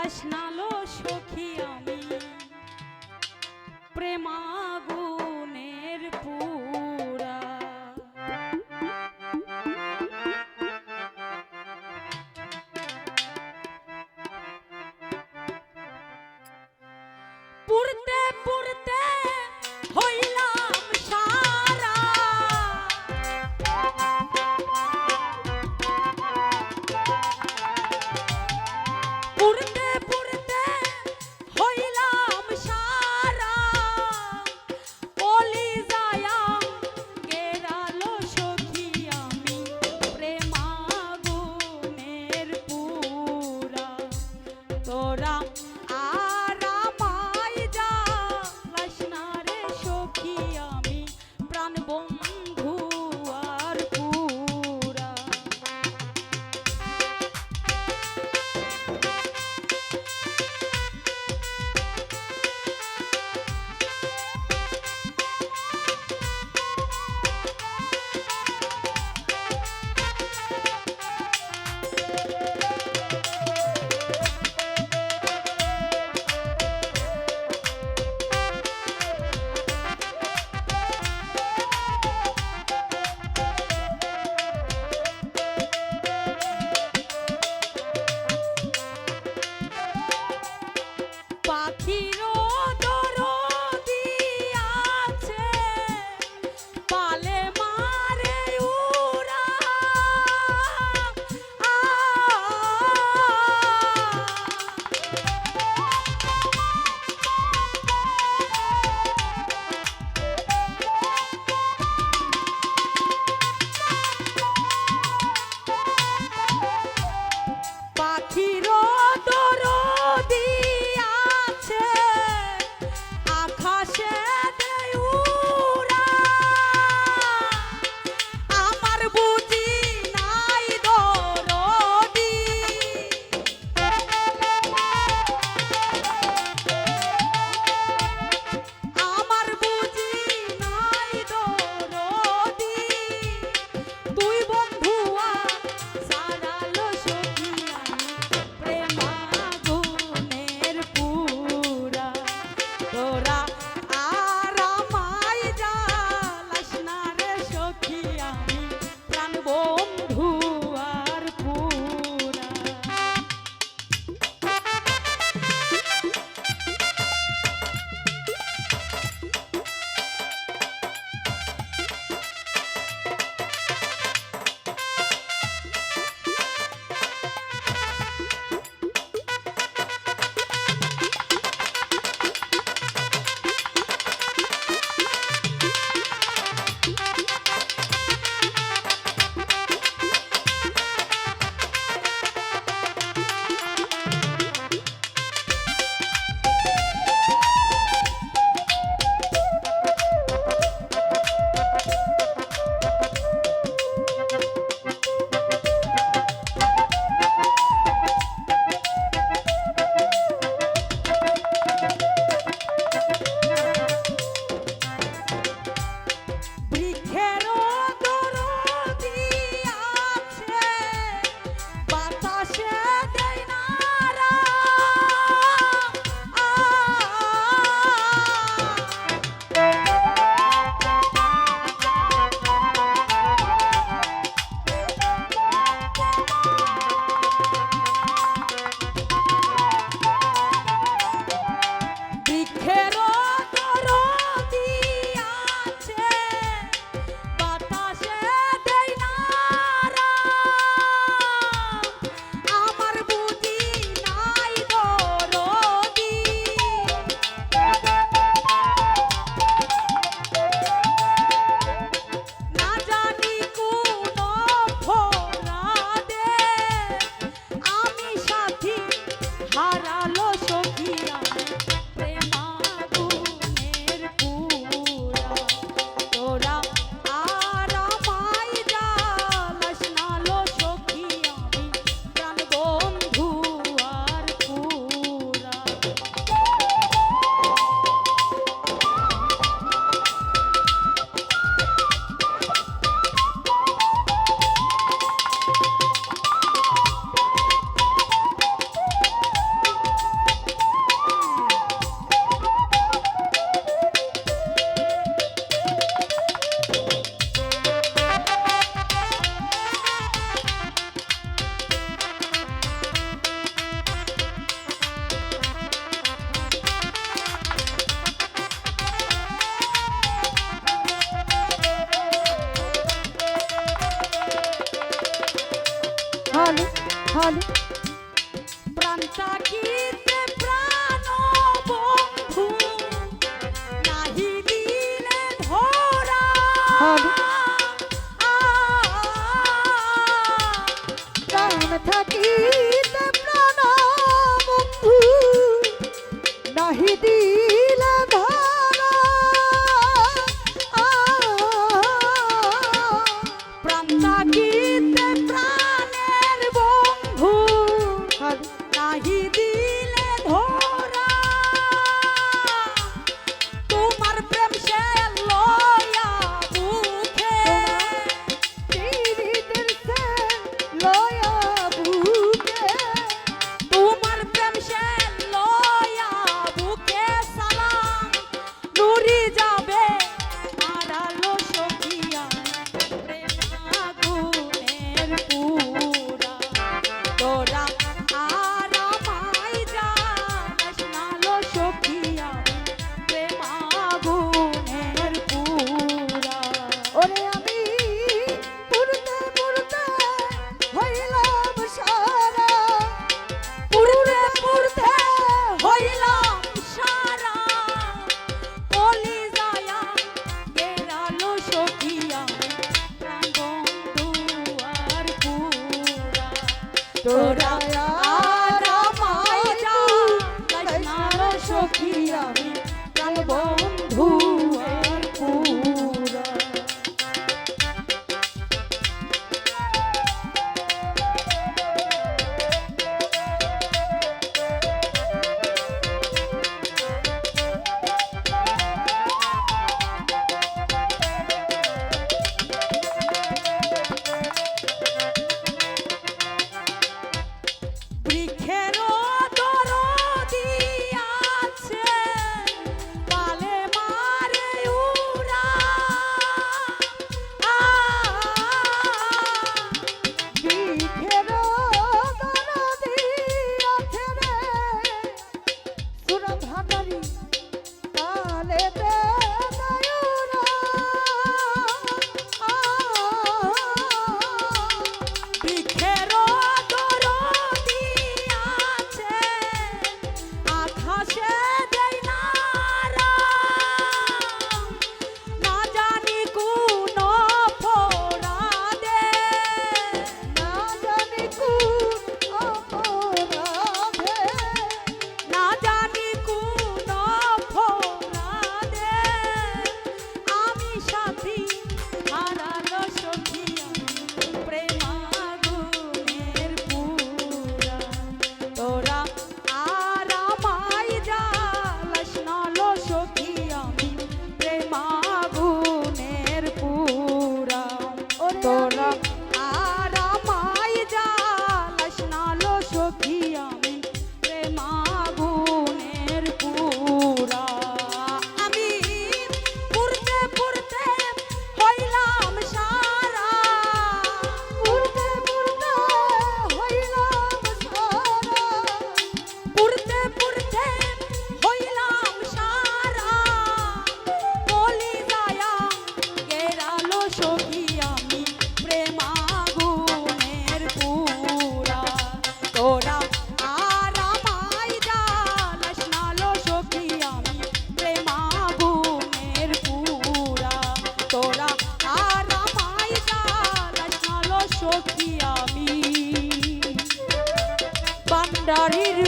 বাসনালো সখী আমি প্রেমাগুনের পুরা। পুরতে পুরতে হইলাম সারা, পুরতে পুরতে হইলাম সারা, হ্যালো হ্যালো প্রাণ থাকিতে প্রাণ বন্ধু নাহি দিলে ধরা হ্যালো প্রাণ থাকিতে প্রাণ বন্ধু নাহি দিলে ধরা প্রাণ থাকিতে প্রাণের বন্ধু নাহি দিলে ধরা তোমার প্রেম সে লয়া বুকে পীড়িতের সে লয়া বুকে তোমার প্রেম সে লয়া বুকে সালাম নুরি যাবে আড়ালো সখিয়া প্রেম আগুনের পুরা তোরা আর আমায় জানাস না লো সখিয়া প্রেম আগুনের পুরা ওরে আমি পুরতে পুরতে হইলাম সারা পুরতে পুরতে হইলাম সারা কলি যায়া গেরালো সখিয়া প্রাণ বন্ধু আর পুরা তোরা আর আমায় জানাস না লো সখিয়া প্রাণ বন্ধু আর পুরা বৃক্ষেরও দরদি আছে পালে মারে উড়া বিখের দরদি আছে রে সুরা ভান্ডারি কালে দে দয়ুরা বৃক্ষেরও দরদি আছে আকাশে দেয় নারা না জানি কোন ফোড়াদে না জানি কোন অপরাধে না জানি কোন ফোড়াদে আমি সাথী হারালো সখিয়া প্রেম আগুনের পুরা তোরা আর আমায় জালাস না লো সখিয়া প্রেম আগুনের পুরা তোরা আর আমায় জালাস না লো সখিয়া প্রেম আগুনের পুরা আমি পুরতে পুরতে হইলাম সারা পুরতে পুরতে হইলাম সারা পুরতে পুরতে হইলাম সারা বলি যায়া গেরালো সখিয়া প্রেম আগুনের পুরা তোরা আর আমায় জালাস না লো সখিয়া প্রেম আগুনের পুরা তোরা আর আমায় জালাস না লো সখিয়া ভান্ডারির